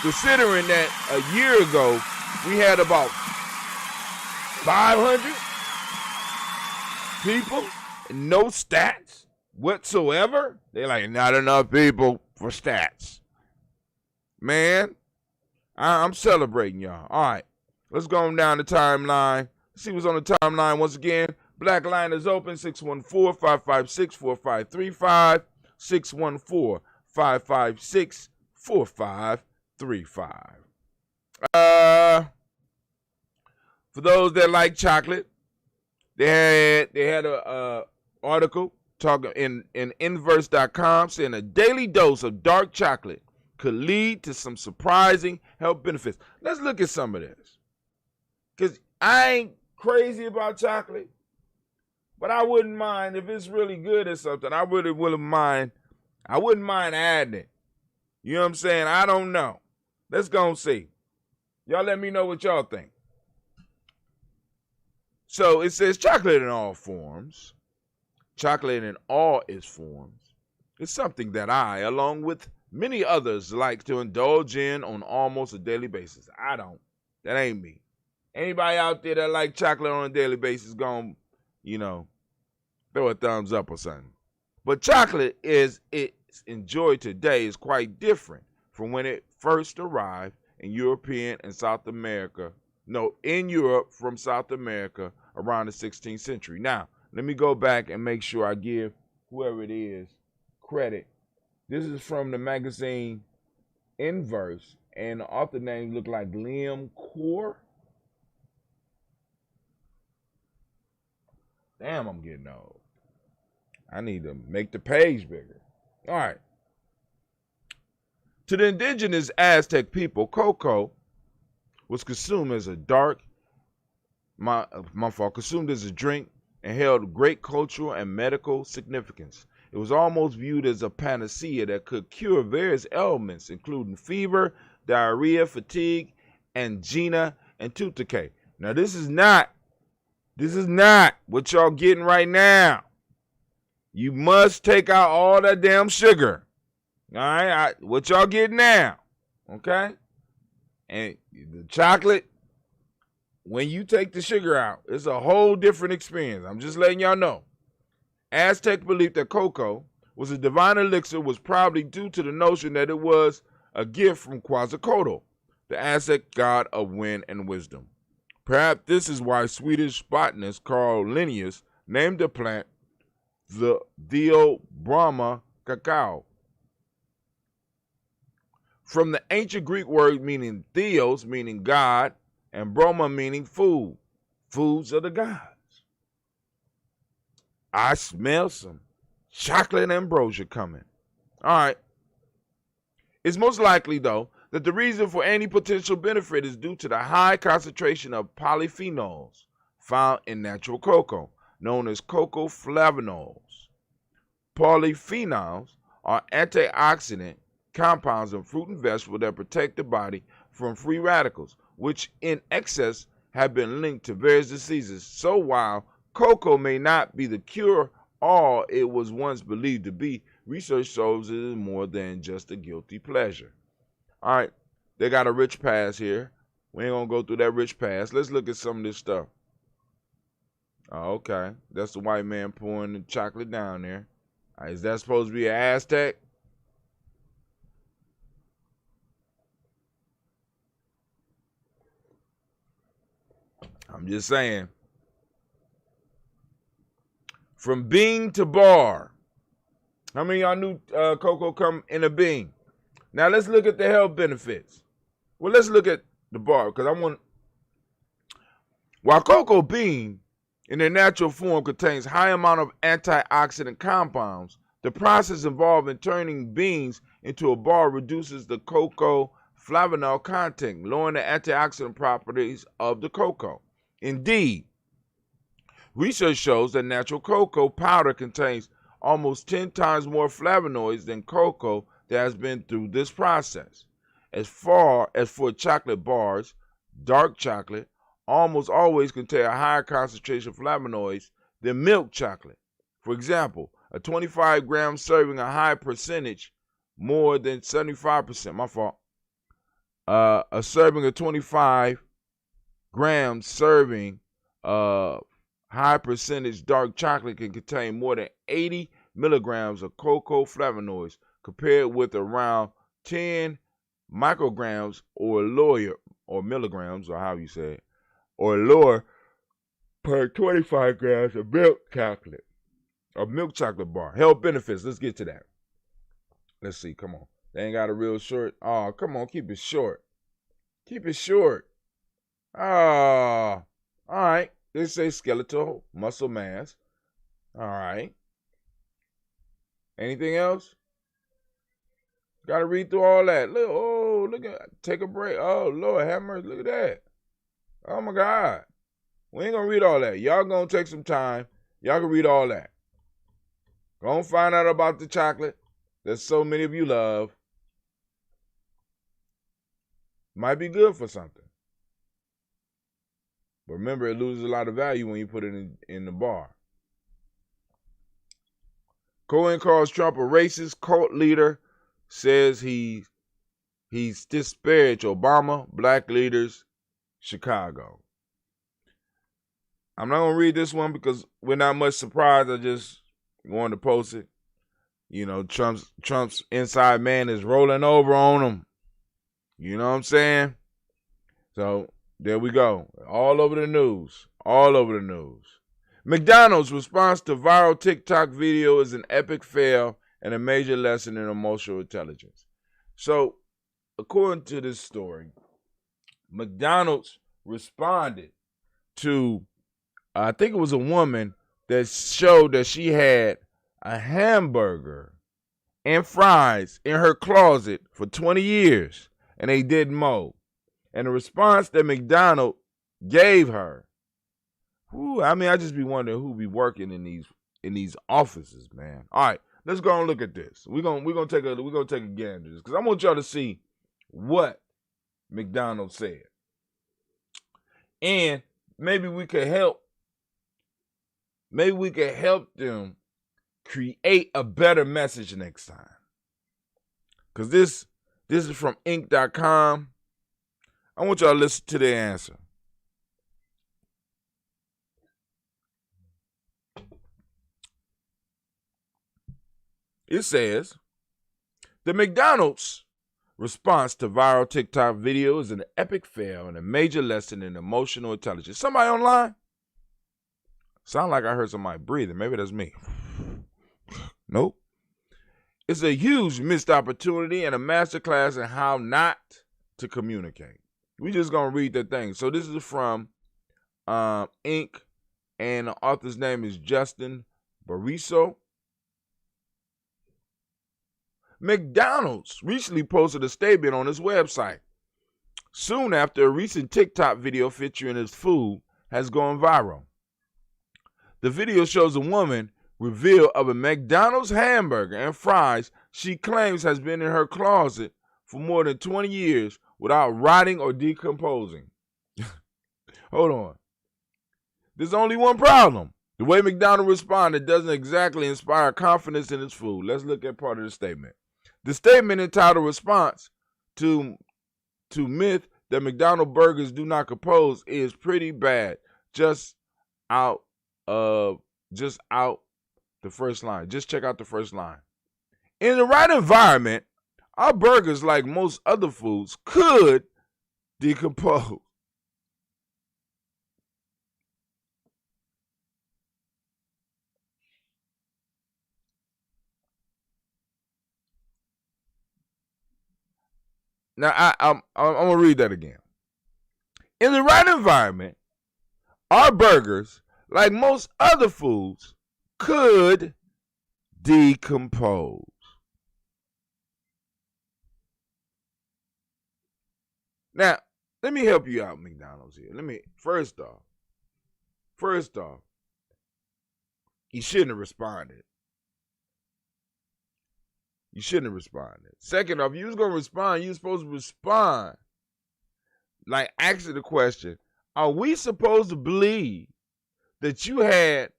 considering that a year ago we had about 500 people, no stats whatsoever. They're like, not enough people for stats. Man, I'm celebrating y'all. All right, let's go on down the timeline. Let's see what's on the timeline once again. Black line is open, 614-556-4535, 614-556-4535. For those that like chocolate, they had a article talking in inverse.com saying a daily dose of dark chocolate could lead to some surprising health benefits. Let's look at some of this. Because I ain't crazy about chocolate, but I wouldn't mind if it's really good or something. I really wouldn't mind. I wouldn't mind adding it. You know what I'm saying? I don't know. Let's go and see. Y'all let me know what y'all think. So it says chocolate in all forms. Chocolate in all its forms is something that I, along with many others, like to indulge in on almost a daily basis. I don't. That ain't me. Anybody out there that like chocolate on a daily basis gonna, throw a thumbs up or something. But chocolate it's enjoyed today is quite different from when it first arrived in European and South America. No, in Europe from South America around the 16th century. Now, let me go back and make sure I give whoever it is credit. This is from the magazine Inverse, and the author name looked like Liam Core. Damn, I'm getting old. I need to make the page bigger. All right. To the indigenous Aztec people, cocoa was consumed as a consumed as a drink and held great cultural and medical significance. It was almost viewed as a panacea that could cure various ailments, including fever, diarrhea, fatigue, angina, and tooth decay. Now, this is not what y'all getting right now. You must take out all that damn sugar. All right, what y'all getting now? Okay, and the chocolate. When you take the sugar out, it's a whole different experience. I'm just letting y'all know. Aztec belief that cocoa was a divine elixir was probably due to the notion that it was a gift from Quetzalcoatl, the Aztec god of wind and wisdom. Perhaps this is why Swedish botanist Carl Linnaeus named the plant the Theobroma cacao. From the ancient Greek word meaning theos, meaning God, and broma meaning food, foods of the gods. I smell some chocolate ambrosia coming. All right. It's most likely, though, that the reason for any potential benefit is due to the high concentration of polyphenols found in natural cocoa, known as cocoa flavonols. Polyphenols are antioxidant compounds in fruit and vegetable that protect the body from free radicals, which in excess have been linked to various diseases. So while cocoa may not be the cure-all it was once believed to be, research shows it is more than just a guilty pleasure. All right, they got a rich past here. We ain't gonna go through that rich past. Let's look at some of this stuff. Oh, okay, that's the white man pouring the chocolate down there. All right, is that supposed to be an Aztec? I'm just saying. From bean to bar. How many of y'all knew cocoa come in a bean? Now let's look at the health benefits. Well, let's look at the bar because while cocoa bean in their natural form contains high amount of antioxidant compounds, the process involved in turning beans into a bar reduces the cocoa flavanol content, lowering the antioxidant properties of the cocoa. Indeed, research shows that natural cocoa powder contains almost 10 times more flavonoids than cocoa that has been through this process. As far as for chocolate bars, dark chocolate almost always contain a higher concentration of flavonoids than milk chocolate. For example, a 25-gram serving a high percentage, more than 75%, a serving of 25 grams serving of high percentage dark chocolate can contain more than 80 milligrams of cocoa flavonoids compared with around 10 micrograms or lower, or milligrams, or how you say it, or lower per 25 grams of milk chocolate, or milk chocolate bar. Health benefits, let's get to that. Let's see, come on. They ain't got a real short. Oh, come on, keep it short. Keep it short. All right. They say skeletal muscle mass. All right. Anything else? Got to read through all that. Look at, take a break. Oh, Lord, have mercy. Look at that. Oh, my God. We ain't going to read all that. Y'all going to take some time. Y'all can read all that. Go and find out about the chocolate that so many of you love. Might be good for something. But remember, it loses a lot of value when you put it in the bar. Cohen calls Trump a racist cult leader, says he's disparaged Obama, black leaders, Chicago. I'm not going to read this one because we're not much surprised. I just wanted to post it. You know, Trump's inside man is rolling over on him. You know what I'm saying? So there we go. All over the news. All over the news. McDonald's response to viral TikTok video is an epic fail and a major lesson in emotional intelligence. So, according to this story, McDonald's responded to, I think it was a woman that showed that she had a hamburger and fries in her closet for 20 years and they didn't mold. And the response that McDonald's gave her, I just be wondering who be working in these offices, man. All right, let's go and look at this. We're gonna take a gander at this because I want y'all to see what McDonald's said, and maybe we could help. Maybe we could help them create a better message next time. Because this is from Inc.com. I want y'all to listen to their answer. It says, the McDonald's response to viral TikTok video is an epic fail and a major lesson in emotional intelligence. Somebody online? Sound like I heard somebody breathing. Maybe that's me. Nope. It's a huge missed opportunity and a masterclass in how not to communicate. We just gonna read the thing. So this is from Inc. and the author's name is Justin Bariso. McDonald's recently posted a statement on its website soon after a recent TikTok video featuring its food has gone viral. The video shows a woman reveal of a McDonald's hamburger and fries she claims has been in her closet for more than 20 years without rotting or decomposing. Hold on. There's only one problem. The way McDonald's responded doesn't exactly inspire confidence in its food. Let's look at part of the statement. The statement entitled Response to Myth that McDonald's burgers do not compose is pretty bad. Just out the first line. Just check out the first line. In the right environment, our burgers, like most other foods, could decompose. Now, I'm going to read that again. In the right environment, our burgers, like most other foods, could decompose. Now, let me help you out, McDonald's here. First off, you shouldn't have responded. You shouldn't have responded. Second off, you was going to respond, you were supposed to respond. Like, asking the question, are we supposed to believe that you had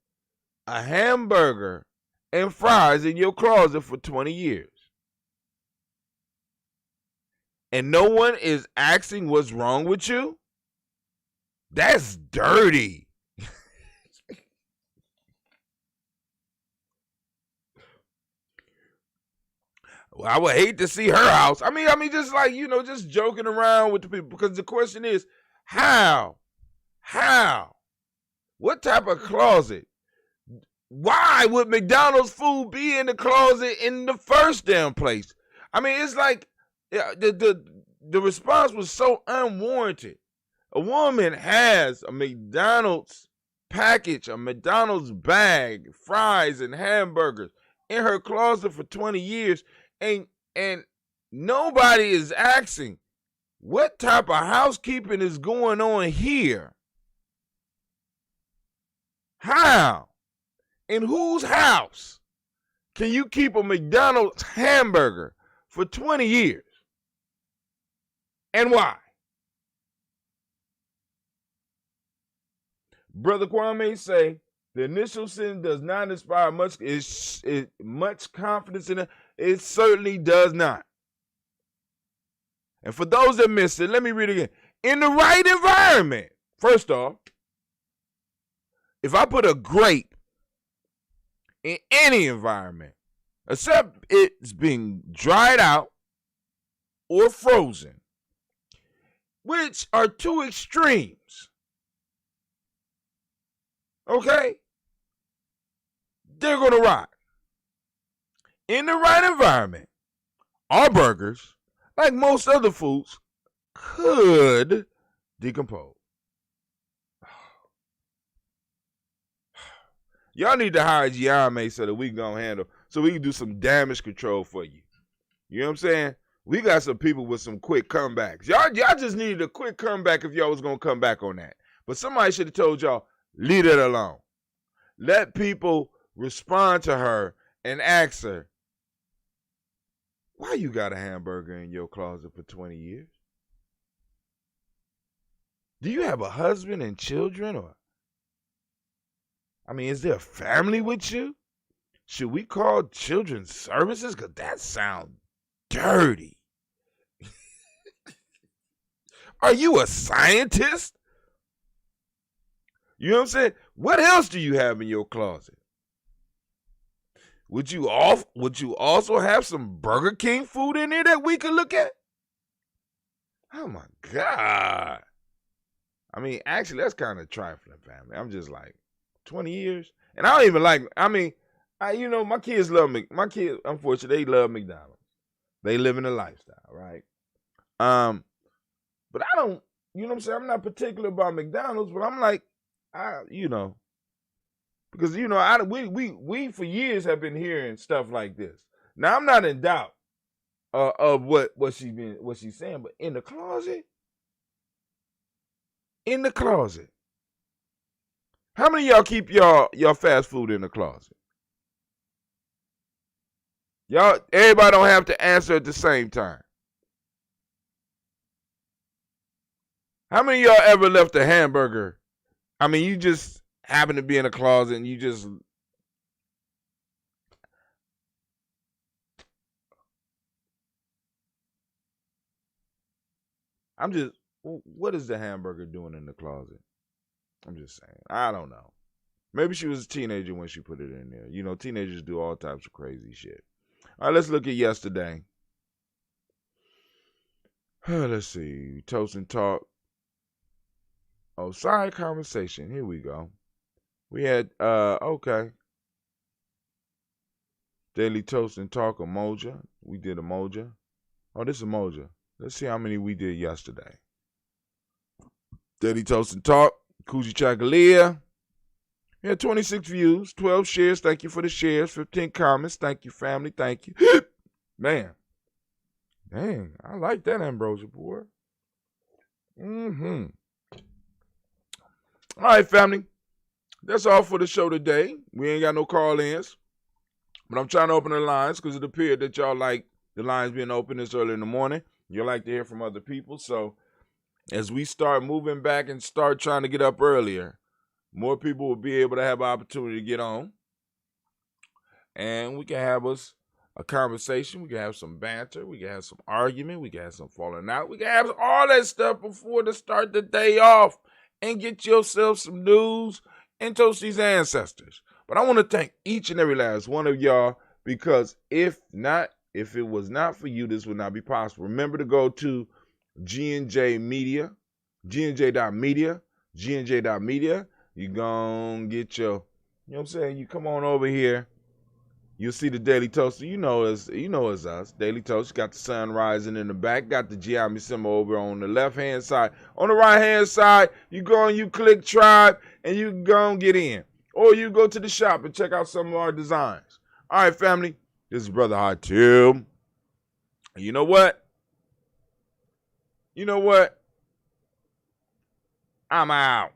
a hamburger and fries in your closet for 20 years? and no one is asking what's wrong with you? That's dirty. Well, I would hate to see her house. I mean, just like, just joking around with the people, because the question is, how? What type of closet? Why would McDonald's food be in the closet in the first damn place? I mean, it's like the response was so unwarranted. A woman has a McDonald's package, a McDonald's bag, fries and hamburgers in her closet for 20 years, and nobody is asking what type of housekeeping is going on here. How? In whose house can you keep a McDonald's hamburger for 20 years? And why? Brother Kwame say, the initial sin does not inspire much confidence in it. It certainly does not. And for those that missed it, let me read it again. In the right environment, first off, if I put a grape in any environment, except it's being dried out or frozen, which are two extremes, okay, they're going to rot. In the right environment, our burgers, like most other foods, could decompose. Y'all need to hire GNJMedia so that we can do some damage control for you. You know what I'm saying? We got some people with some quick comebacks. Y'all just needed a quick comeback if y'all was going to come back on that. But somebody should have told y'all, leave it alone. Let people respond to her and ask her, why you got a hamburger in your closet for 20 years? Do you have a husband and children? Is there a family with you? Should we call children's services? Because that sounds dirty. Are you a scientist? You know what I'm saying? What else do you have in your closet? Would you also have some Burger King food in there that we could look at? Oh my God. Actually, that's kind of trifling, family. I'm just like, 20 years? And I don't even like, my kids love me. My kids, unfortunately, they love McDonald's. They live in a lifestyle, right? But I don't, you know what I'm saying? I'm not particular about McDonald's, but I'm like, because, we for years have been hearing stuff like this. Now, I'm not in doubt of what she's saying, but in the closet, how many of y'all keep y'all fast food in the closet? Everybody don't have to answer at the same time. How many of y'all ever left a hamburger? You just happen to be in a closet and you just... what is the hamburger doing in the closet? I'm just saying. I don't know. Maybe she was a teenager when she put it in there. Teenagers do all types of crazy shit. All right, let's look at yesterday. Let's see. Toast and Talk. Oh, side conversation. Here we go. We had, okay. Daily Toast and Talk, Emoja. We did Emoja. Oh, this is Emoja. Let's see how many we did yesterday. Daily Toast and Talk. Kuji Chagalia. We had 26 views, 12 shares. Thank you for the shares. 15 comments. Thank you, family. Thank you. Man. Dang, I like that ambrosia, boy. All right, family. That's all for the show today. We ain't got no call-ins. But I'm trying to open the lines because it appeared that y'all like the lines being open this early in the morning. You like to hear from other people. So as we start moving back and start trying to get up earlier, more people will be able to have an opportunity to get on. And we can have us a conversation. We can have some banter. We can have some argument. We can have some falling out. We can have all that stuff before to start the day off and get yourself some news and toast these ancestors. But I want to thank each and every last one of y'all, because if it was not for you, this would not be possible. Remember to go to GNJMedia, GNJ.media, GNJ.media. You gonna get your, you know what I'm saying? You come on over here. You'll see the Daily Toaster. You know it's us. Daily Toast. Got the sun rising in the back. Got the Gianni Simo over on the left-hand side. On the right-hand side, you go and you click Tribe, and you go and get in. Or you go to the shop and check out some of our designs. All right, family. This is Brother Hot Tim. You know what? I'm out.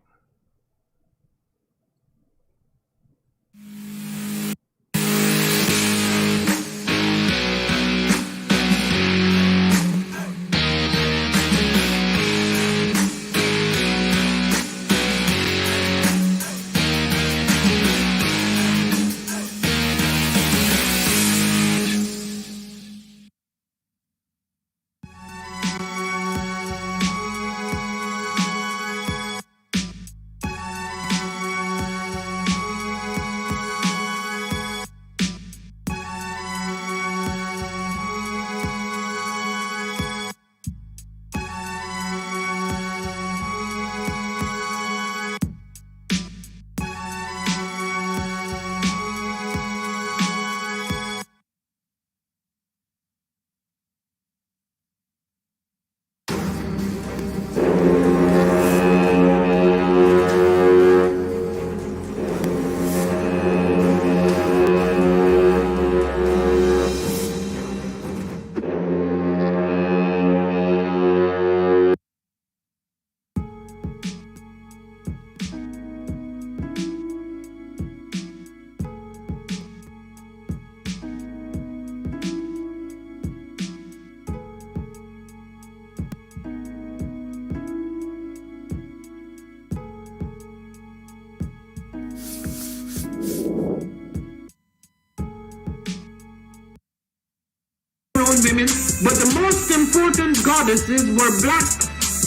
Women, but the most important goddesses were black,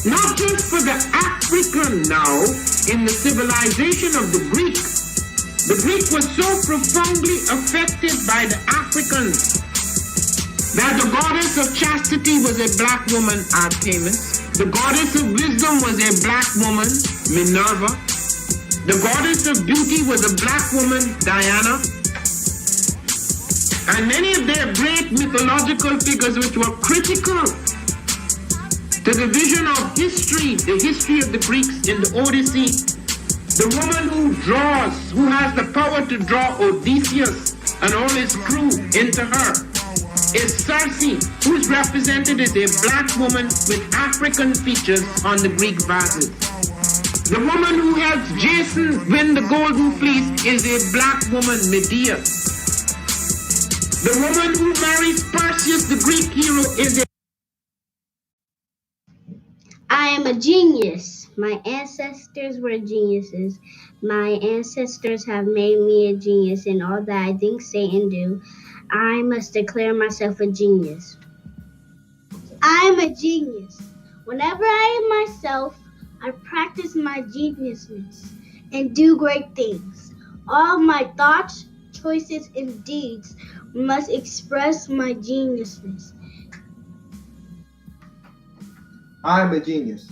not just for the African now in the civilization of the Greek. The Greek was so profoundly affected by the Africans that the goddess of chastity was a black woman, Artemis. The goddess of wisdom was a black woman, Minerva. The goddess of beauty was a black woman, Diana. And many of their great mythological figures which were critical to the vision of history, the history of the Greeks in the Odyssey. The woman who has the power to draw Odysseus and all his crew into her is Circe, who is represented as a black woman with African features on the Greek vases. The woman who helps Jason win the golden fleece is a black woman, Medea. The woman who marries Perseus, the Greek hero, is a... I am a genius. My ancestors were geniuses. My ancestors have made me a genius in all that I think, say, and do. I must declare myself a genius. I am a genius. Whenever I am myself, I practice my geniusness and do great things. All my thoughts, choices, and deeds must express my geniusness. I am a genius.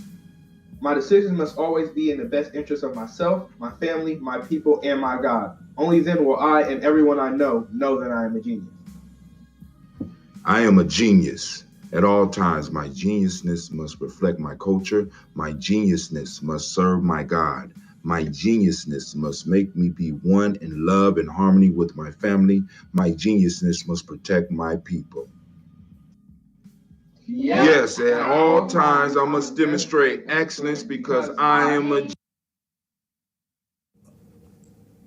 My decisions must always be in the best interest of myself, my family, my people, and my God. Only then will I and everyone I know that I am a genius. I am a genius. At all times, my geniusness must reflect my culture. My geniusness must serve my God. My geniusness must make me be one in love and harmony with my family. My geniusness must protect my people. Yes, at all times I must demonstrate excellence because I am a...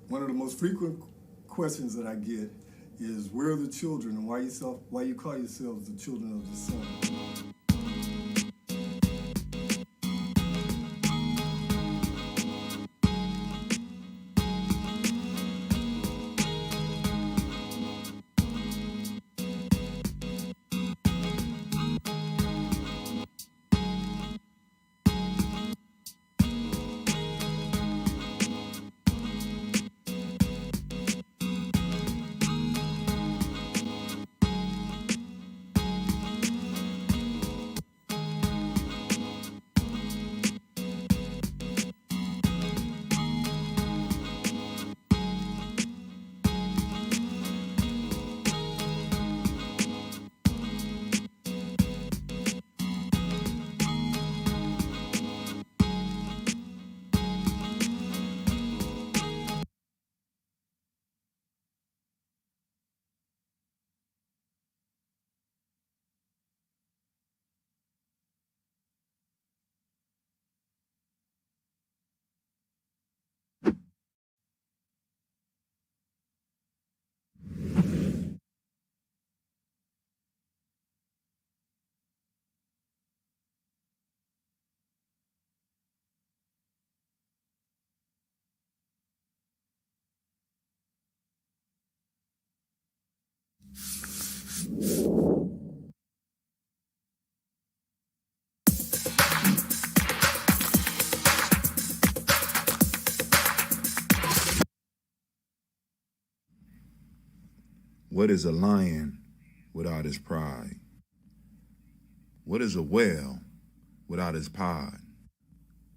One of the most frequent questions that I get is, where are the children and why you call yourselves the children of the sun? What is a lion without his pride? What is a whale without his pod?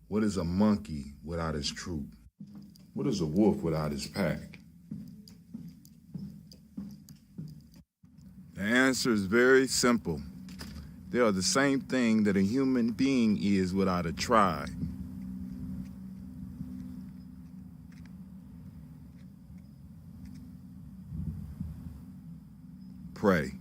What is a monkey without his troop? What is a wolf without his pack? The answer is very simple. They are the same thing that a human being is without a tribe. Pray.